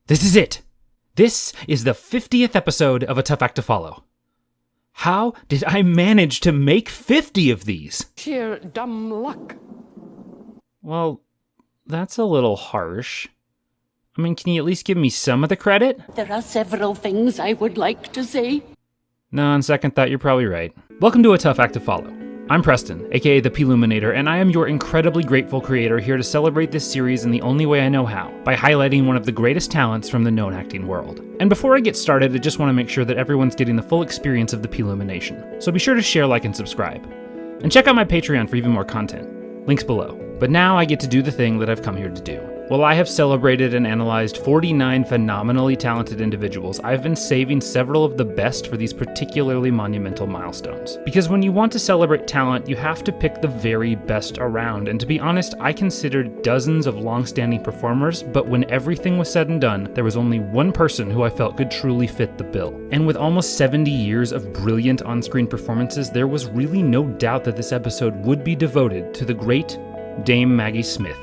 This is it. This is the 50th episode of A Tough Act to Follow. How did I manage to make 50 of these? Sheer dumb luck. Well, that's a little harsh. I mean, can you at least give me some of the credit? There are several things I would like to say. No, on second thought, you're probably right. Welcome to A Tough Act to Follow. I'm Preston, aka the Ploominator, and I am your incredibly grateful creator here to celebrate this series in the only way I know how, by highlighting one of the greatest talents from the known acting world. And before I get started, I just want to make sure that everyone's getting the full experience of the Ploomination, so be sure to share, like, and subscribe. And check out my Patreon for even more content. Links below. But now I get to do the thing that I've come here to do. While I have celebrated and analyzed 49 phenomenally talented individuals, I've been saving several of the best for these particularly monumental milestones. Because when you want to celebrate talent, you have to pick the very best around, and to be honest, I considered dozens of long-standing performers, but when everything was said and done, there was only one person who I felt could truly fit the bill. And with almost 70 years of brilliant on-screen performances, there was really no doubt that this episode would be devoted to the great Dame Maggie Smith.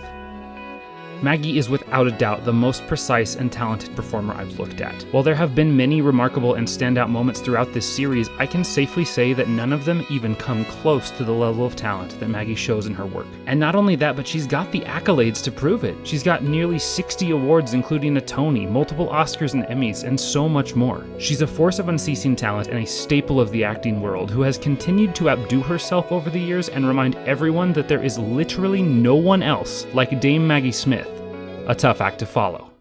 Maggie is without a doubt the most precise and talented performer I've looked at. While there have been many remarkable and standout moments throughout this series, I can safely say that none of them even come close to the level of talent that Maggie shows in her work. And not only that, but she's got the accolades to prove it. She's got nearly 60 awards, including a Tony, multiple Oscars and Emmys, and so much more. She's a force of unceasing talent and a staple of the acting world who has continued to outdo herself over the years and remind everyone that there is literally no one else like Dame Maggie Smith. A tough act to follow.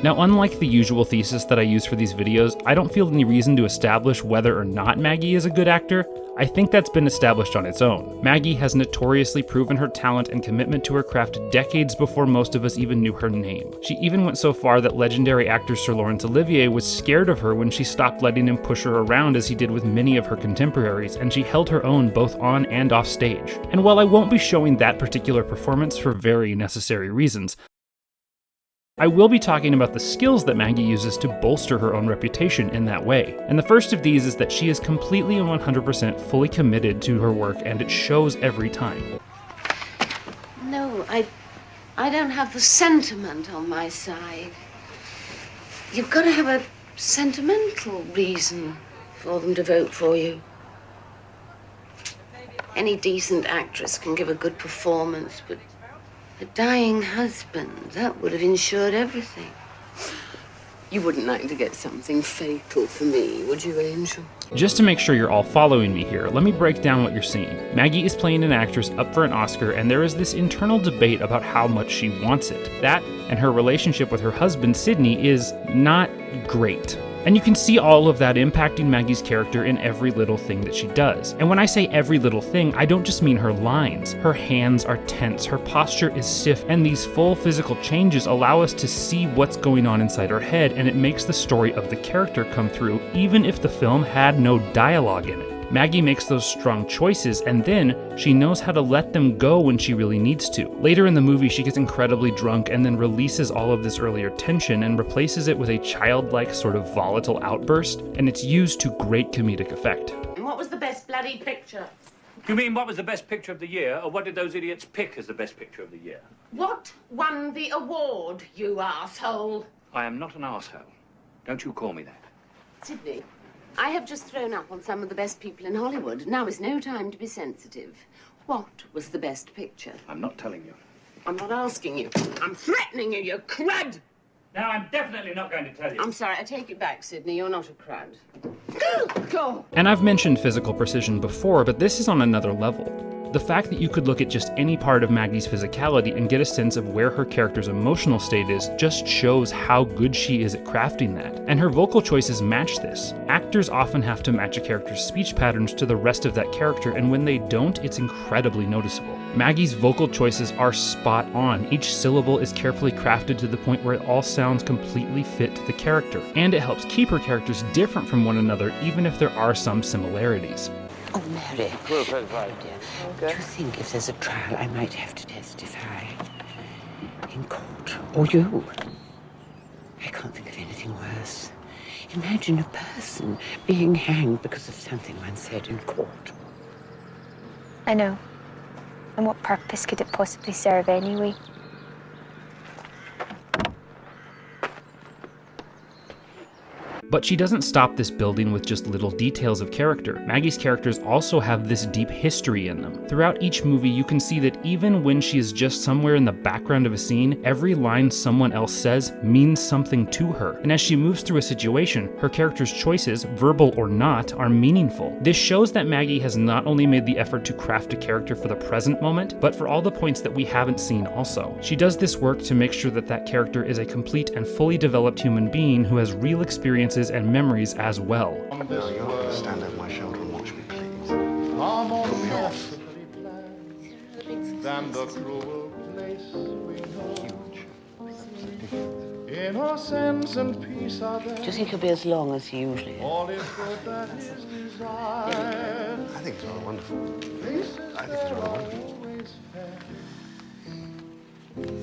Now, unlike the usual thesis that I use for these videos, I don't feel any reason to establish whether or not Maggie is a good actor. I think that's been established on its own. Maggie has notoriously proven her talent and commitment to her craft decades before most of us even knew her name. She even went so far that legendary actor Sir Laurence Olivier was scared of her when she stopped letting him push her around as he did with many of her contemporaries, and she held her own both on and off stage. And while I won't be showing that particular performance for very necessary reasons, I will be talking about the skills that Maggie uses to bolster her own reputation in that way. And the first of these is that she is completely and 100% fully committed to her work, and it shows every time. No, I don't have the sentiment on my side. You've got to have a sentimental reason for them to vote for you. Any decent actress can give a good performance, but a dying husband, that would have ensured everything. You wouldn't like to get something fatal for me, would you, Angel? Just to make sure you're all following me here, let me break down what you're seeing. Maggie is playing an actress up for an Oscar, and there is this internal debate about how much she wants it. That, and her relationship with her husband, Sydney, is not great. And you can see all of that impacting Maggie's character in every little thing that she does. And when I say every little thing, I don't just mean her lines. Her hands are tense, her posture is stiff, and these full physical changes allow us to see what's going on inside her head, and it makes the story of the character come through, even if the film had no dialogue in it. Maggie makes those strong choices, and then she knows how to let them go when she really needs to. Later in the movie, she gets incredibly drunk and then releases all of this earlier tension and replaces it with a childlike sort of volatile outburst, and it's used to great comedic effect. And what was the best bloody picture? You mean what was the best picture of the year, or what did those idiots pick as the best picture of the year? What won the award, you asshole? I am not an arsehole. Don't you call me that. Sydney, I have just thrown up on some of the best people in Hollywood. Now is no time to be sensitive. What was the best picture? I'm not telling you. I'm not asking you. I'm threatening you, you crud! Now, I'm definitely not going to tell you. I'm sorry, I take it back, Sydney. You're not a crud. Go! And I've mentioned physical precision before, but this is on another level. The fact that you could look at just any part of Maggie's physicality and get a sense of where her character's emotional state is just shows how good she is at crafting that. And her vocal choices match this. Actors often have to match a character's speech patterns to the rest of that character, and when they don't, it's incredibly noticeable. Maggie's vocal choices are spot on. Each syllable is carefully crafted to the point where it all sounds completely fit to the character, and it helps keep her characters different from one another, even if there are some similarities. Oh, Mary. Well, dear. Do you think if there's a trial, I might have to testify in court? Or you? I can't think of anything worse. Imagine a person being hanged because of something one said in court. I know. And what purpose could it possibly serve anyway? But she doesn't stop this building with just little details of character. Maggie's characters also have this deep history in them. Throughout each movie, you can see that even when she is just somewhere in the background of a scene, every line someone else says means something to her. And as she moves through a situation, her character's choices, verbal or not, are meaningful. This shows that Maggie has not only made the effort to craft a character for the present moment, but for all the points that we haven't seen also. She does this work to make sure that that character is a complete and fully developed human being who has real experiences and memories as well. No, you're not going to stand over my shoulder and watch me, please. Far more Put me off. carefully planned than the cruel place we know. Huge. Innocence and peace are there. Do you think he'll be as long as he usually is? All is good that is desired. I think it's rather wonderful. Faces I think it's that rather are wonderful. always fair.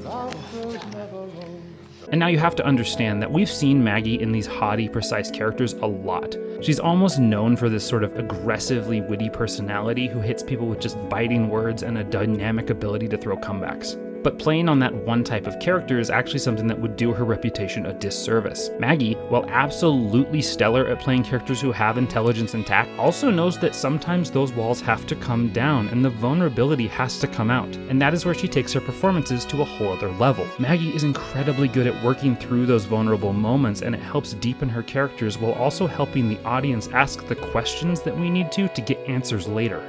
Love grows never old. And now you have to understand that we've seen Maggie in these haughty, precise characters a lot. She's almost known for this sort of aggressively witty personality who hits people with just biting words and a dynamic ability to throw comebacks. But playing on that one type of character is actually something that would do her reputation a disservice. Maggie, while absolutely stellar at playing characters who have intelligence and tact, also knows that sometimes those walls have to come down and the vulnerability has to come out. And that is where she takes her performances to a whole other level. Maggie is incredibly good at working through those vulnerable moments, and it helps deepen her characters while also helping the audience ask the questions that we need to get answers later.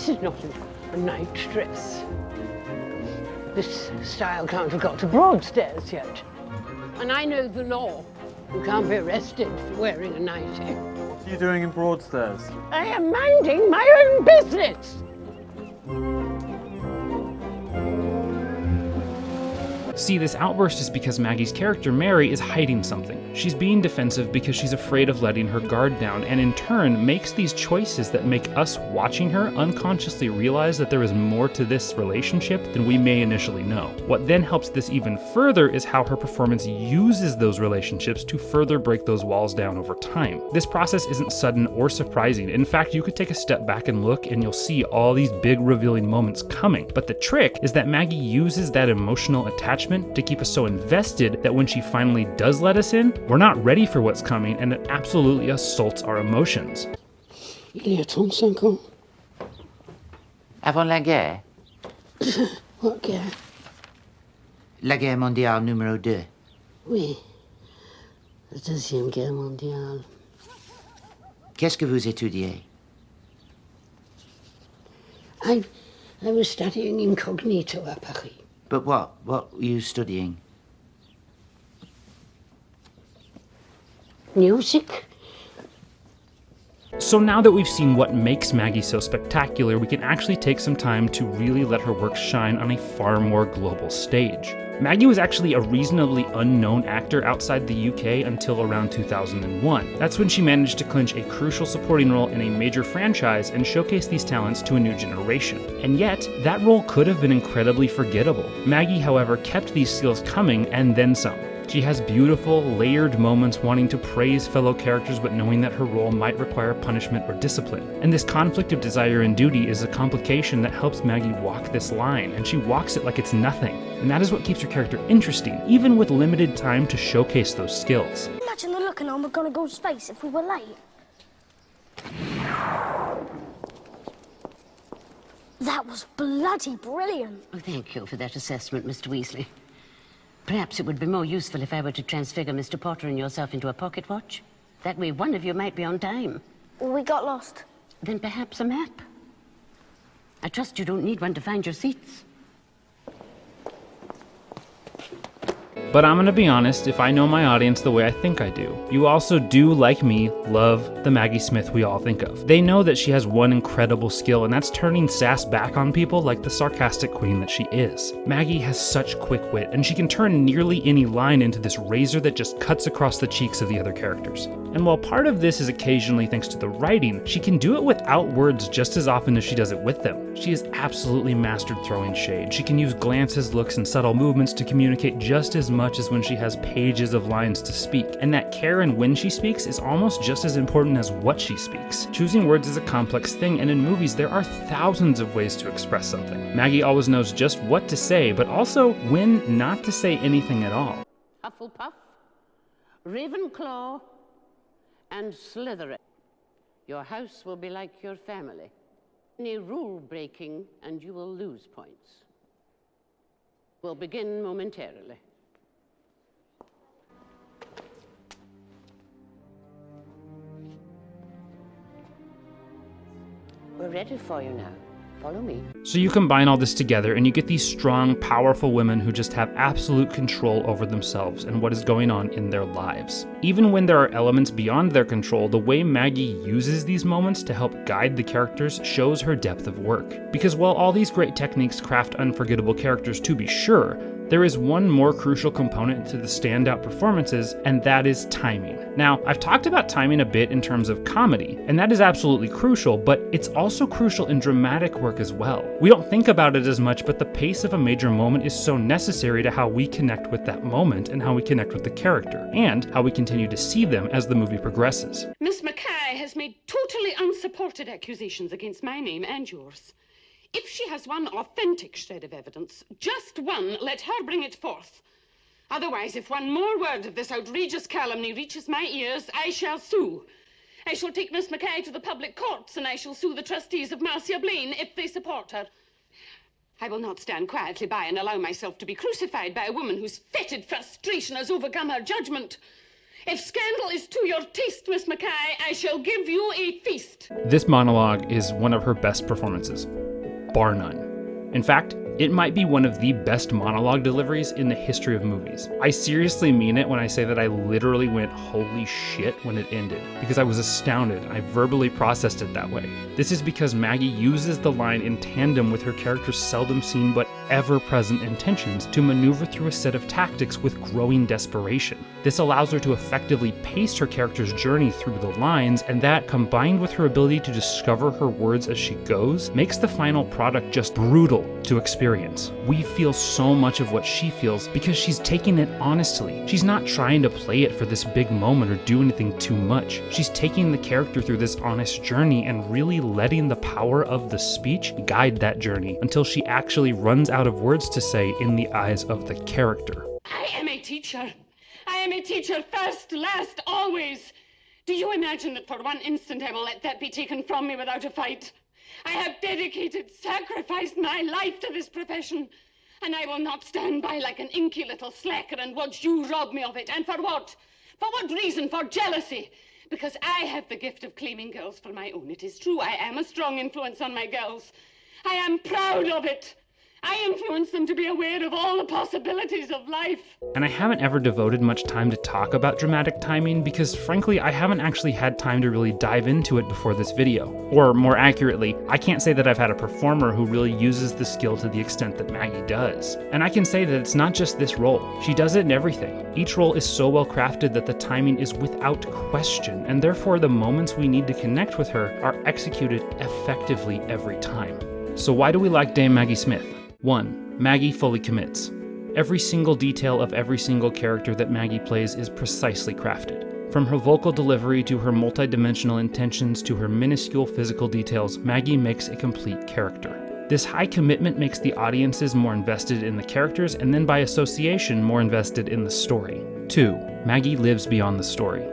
This is not a night dress. This style can't have got to Broadstairs yet. And I know the law. You can't be arrested for wearing a nightie. What are you doing in Broadstairs? I am minding my own business. See, this outburst is because Maggie's character, Mary, is hiding something. She's being defensive because she's afraid of letting her guard down, and in turn makes these choices that make us watching her unconsciously realize that there is more to this relationship than we may initially know. What then helps this even further is how her performance uses those relationships to further break those walls down over time. This process isn't sudden or surprising. In fact, you could take a step back and look and you'll see all these big revealing moments coming. But the trick is that Maggie uses that emotional attachment to keep us so invested that when she finally does let us in, we're not ready for what's coming, and it absolutely assaults our emotions. Il y a 35 ans. Avant la guerre? What guerre? La guerre mondiale numéro 2. Oui. La Deuxième Guerre mondiale. Qu'est-ce que vous étudiez? I was studying incognito à Paris. But what? What were you studying? Music? So now that we've seen what makes Maggie so spectacular, we can actually take some time to really let her work shine on a far more global stage. Maggie was actually a reasonably unknown actor outside the UK until around 2001. That's when she managed to clinch a crucial supporting role in a major franchise and showcase these talents to a new generation. And yet, that role could have been incredibly forgettable. Maggie, however, kept these skills coming and then some. She has beautiful, layered moments wanting to praise fellow characters but knowing that her role might require punishment or discipline. And this conflict of desire and duty is a complication that helps Maggie walk this line, and she walks it like it's nothing. And that is what keeps her character interesting, even with limited time to showcase those skills. Imagine the look and I'm gonna go to space if we were late. That was bloody brilliant. Oh, thank you for that assessment, Mr. Weasley. Perhaps it would be more useful if I were to transfigure Mr. Potter and yourself into a pocket watch. That way one of you might be on time. We got lost. Then perhaps a map. I trust you don't need one to find your seats. But I'm gonna be honest, if I know my audience the way I think I do, you also do, like me, love the Maggie Smith we all think of. They know that she has one incredible skill, and that's turning sass back on people like the sarcastic queen that she is. Maggie has such quick wit, and she can turn nearly any line into this razor that just cuts across the cheeks of the other characters. And while part of this is occasionally thanks to the writing, she can do it without words just as often as she does it with them. She has absolutely mastered throwing shade. She can use glances, looks, and subtle movements to communicate just as much as when she has pages of lines to speak. And that care and when she speaks is almost just as important as what she speaks. Choosing words is a complex thing, and in movies there are thousands of ways to express something. Maggie always knows just what to say, but also when not to say anything at all. Hufflepuff, Ravenclaw, and Slytherin. Your house will be like your family. Any rule breaking and you will lose points. We'll begin momentarily. We're ready for you now. Follow me. So you combine all this together and you get these strong, powerful women who just have absolute control over themselves and what is going on in their lives. Even when there are elements beyond their control, the way Maggie uses these moments to help guide the characters shows her depth of work. Because while all these great techniques craft unforgettable characters to be sure, there is one more crucial component to the standout performances, and that is timing. Now, I've talked about timing a bit in terms of comedy, and that is absolutely crucial, but it's also crucial in dramatic work as well. We don't think about it as much, but the pace of a major moment is so necessary to how we connect with that moment and how we connect with the character, and how we continue to see them as the movie progresses. Miss Mackay has made totally unsupported accusations against my name and yours. If she has one authentic shred of evidence, just one, let her bring it forth. Otherwise, if one more word of this outrageous calumny reaches my ears, I shall sue. I shall take Miss Mackay to the public courts, and I shall sue the trustees of Marcia Blaine if they support her. I will not stand quietly by and allow myself to be crucified by a woman whose fetid frustration has overcome her judgment. If scandal is to your taste, Miss Mackay, I shall give you a feast. This monologue is one of her best performances, bar none. In fact, it might be one of the best monologue deliveries in the history of movies. I seriously mean it when I say that I literally went holy shit when it ended, because I was astounded. I verbally processed it that way. This is because Maggie uses the line in tandem with her character's seldom seen but ever-present intentions to maneuver through a set of tactics with growing desperation. This allows her to effectively pace her character's journey through the lines, and that, combined with her ability to discover her words as she goes, makes the final product just brutal to experience. We feel so much of what she feels because she's taking it honestly. She's not trying to play it for this big moment or do anything too much. She's taking the character through this honest journey and really letting the power of the speech guide that journey until she actually runs out of words to say in the eyes of the character. I am a teacher. I am a teacher first, last, always. Do you imagine that for one instant I will let that be taken from me without a fight? I have dedicated, sacrificed my life to this profession, and I will not stand by like an inky little slacker and watch you rob me of it. And for what? For what reason? For jealousy. Because I have the gift of claiming girls for my own. It is true, I am a strong influence on my girls. I am proud of it. I influence them to be aware of all the possibilities of life. And I haven't ever devoted much time to talk about dramatic timing because, frankly, I haven't actually had time to really dive into it before this video. Or more accurately, I can't say that I've had a performer who really uses the skill to the extent that Maggie does. And I can say that it's not just this role. She does it in everything. Each role is so well crafted that the timing is without question, and therefore the moments we need to connect with her are executed effectively every time. So why do we like Dame Maggie Smith? 1. Maggie fully commits. Every single detail of every single character that Maggie plays is precisely crafted. From her vocal delivery to her multidimensional intentions to her minuscule physical details, Maggie makes a complete character. This high commitment makes the audiences more invested in the characters and then by association more invested in the story. 2. Maggie lives beyond the story.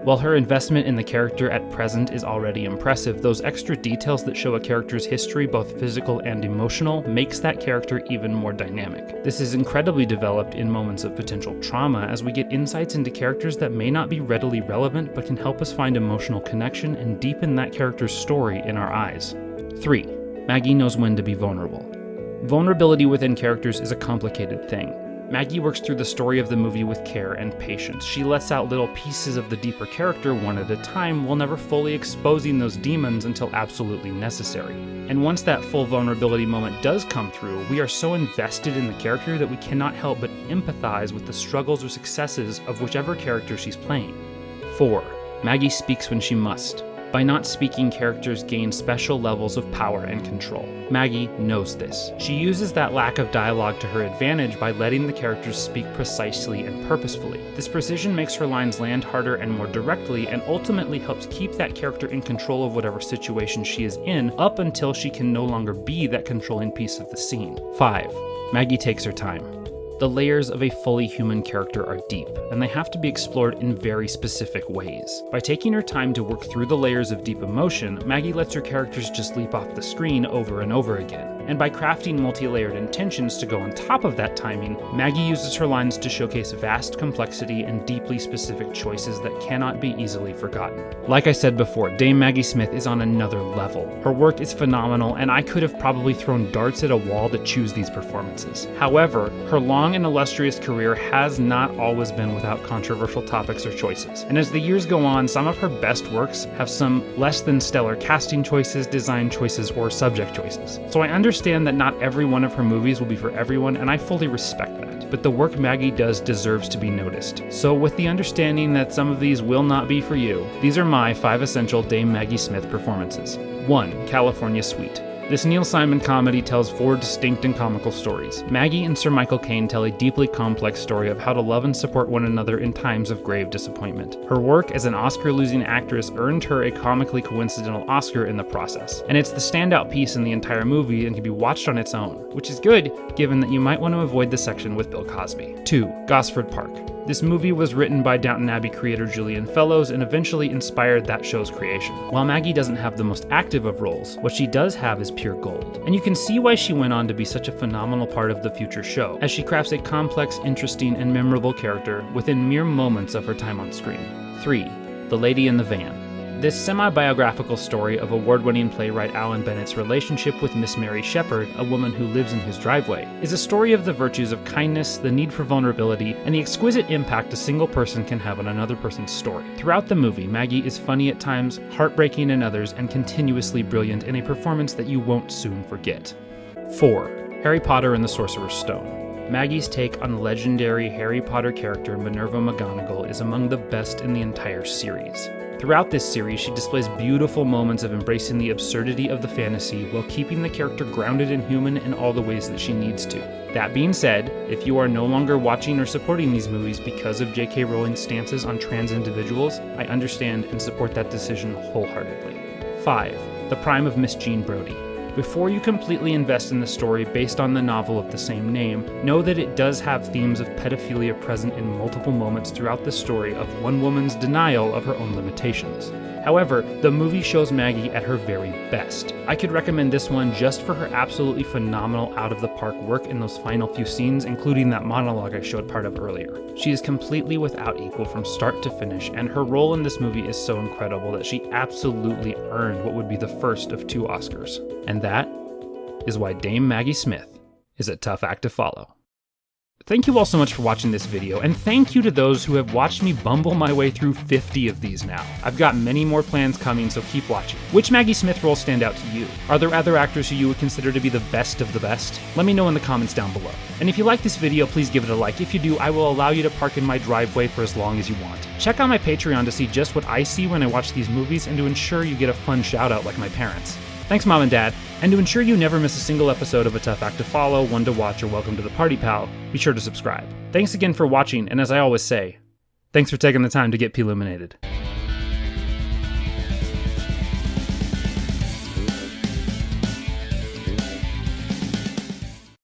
While her investment in the character at present is already impressive, those extra details that show a character's history, both physical and emotional, makes that character even more dynamic. This is incredibly developed in moments of potential trauma as we get insights into characters that may not be readily relevant but can help us find emotional connection and deepen that character's story in our eyes. 3. Maggie knows when to be vulnerable. Vulnerability within characters is a complicated thing. Maggie works through the story of the movie with care and patience. She lets out little pieces of the deeper character one at a time while never fully exposing those demons until absolutely necessary. And once that full vulnerability moment does come through, we are so invested in the character that we cannot help but empathize with the struggles or successes of whichever character she's playing. 4. Maggie speaks when she must. By not speaking, characters gain special levels of power and control. Maggie knows this. She uses that lack of dialogue to her advantage by letting the characters speak precisely and purposefully. This precision makes her lines land harder and more directly, and ultimately helps keep that character in control of whatever situation she is in, up until she can no longer be that controlling piece of the scene. 5. Maggie takes her time. The layers of a fully human character are deep, and they have to be explored in very specific ways. By taking her time to work through the layers of deep emotion, Maggie lets her characters just leap off the screen over and over again. And by crafting multi-layered intentions to go on top of that timing, Maggie uses her lines to showcase vast complexity and deeply specific choices that cannot be easily forgotten. Like I said before, Dame Maggie Smith is on another level. Her work is phenomenal, and I could have probably thrown darts at a wall to choose these performances. However, her long and illustrious career has not always been without controversial topics or choices. And as the years go on, some of her best works have some less than stellar casting choices, design choices, or subject choices. So I understand that not every one of her movies will be for everyone, and I fully respect that. But the work Maggie does deserves to be noticed. So with the understanding that some of these will not be for you, these are my 5 essential Dame Maggie Smith performances. 1. California Suite. This Neil Simon comedy tells 4 distinct and comical stories. Maggie and Sir Michael Caine tell a deeply complex story of how to love and support one another in times of grave disappointment. Her work as an Oscar-losing actress earned her a comically coincidental Oscar in the process, and it's the standout piece in the entire movie and can be watched on its own, which is good given that you might want to avoid the section with Bill Cosby. 2. Gosford Park. This movie was written by Downton Abbey creator Julian Fellowes and eventually inspired that show's creation. While Maggie doesn't have the most active of roles, what she does have is pure gold. And you can see why she went on to be such a phenomenal part of the future show, as she crafts a complex, interesting, and memorable character within mere moments of her time on screen. 3. The Lady in the Van. This semi-biographical story of award-winning playwright Alan Bennett's relationship with Miss Mary Shepherd, a woman who lives in his driveway, is a story of the virtues of kindness, the need for vulnerability, and the exquisite impact a single person can have on another person's story. Throughout the movie, Maggie is funny at times, heartbreaking in others, and continuously brilliant in a performance that you won't soon forget. 4. Harry Potter and the Sorcerer's Stone. Maggie's take on the legendary Harry Potter character Minerva McGonagall is among the best in the entire series. Throughout this series, she displays beautiful moments of embracing the absurdity of the fantasy while keeping the character grounded and human in all the ways that she needs to. That being said, if you are no longer watching or supporting these movies because of J.K. Rowling's stances on trans individuals, I understand and support that decision wholeheartedly. 5. The Prime of Miss Jean Brodie. Before you completely invest in the story based on the novel of the same name, know that it does have themes of pedophilia present in multiple moments throughout the story of one woman's denial of her own limitations. However, the movie shows Maggie at her very best. I could recommend this one just for her absolutely phenomenal out-of-the-park work in those final few scenes, including that monologue I showed part of earlier. She is completely without equal from start to finish, and her role in this movie is so incredible that she absolutely earned what would be the first of 2 Oscars. And that is why Dame Maggie Smith is a tough act to follow. Thank you all so much for watching this video, and thank you to those who have watched me bumble my way through 50 of these now. I've got many more plans coming, so keep watching. Which Maggie Smith roles stand out to you? Are there other actors who you would consider to be the best of the best? Let me know in the comments down below. And if you like this video, please give it a like. If you do, I will allow you to park in my driveway for as long as you want. Check out my Patreon to see just what I see when I watch these movies and to ensure you get a fun shout out like my parents. Thanks, Mom and Dad. And to ensure you never miss a single episode of A Tough Act to Follow, One to Watch, or Welcome to the Party Pal, be sure to subscribe. Thanks again for watching, and as I always say, thanks for taking the time to get Ploominated.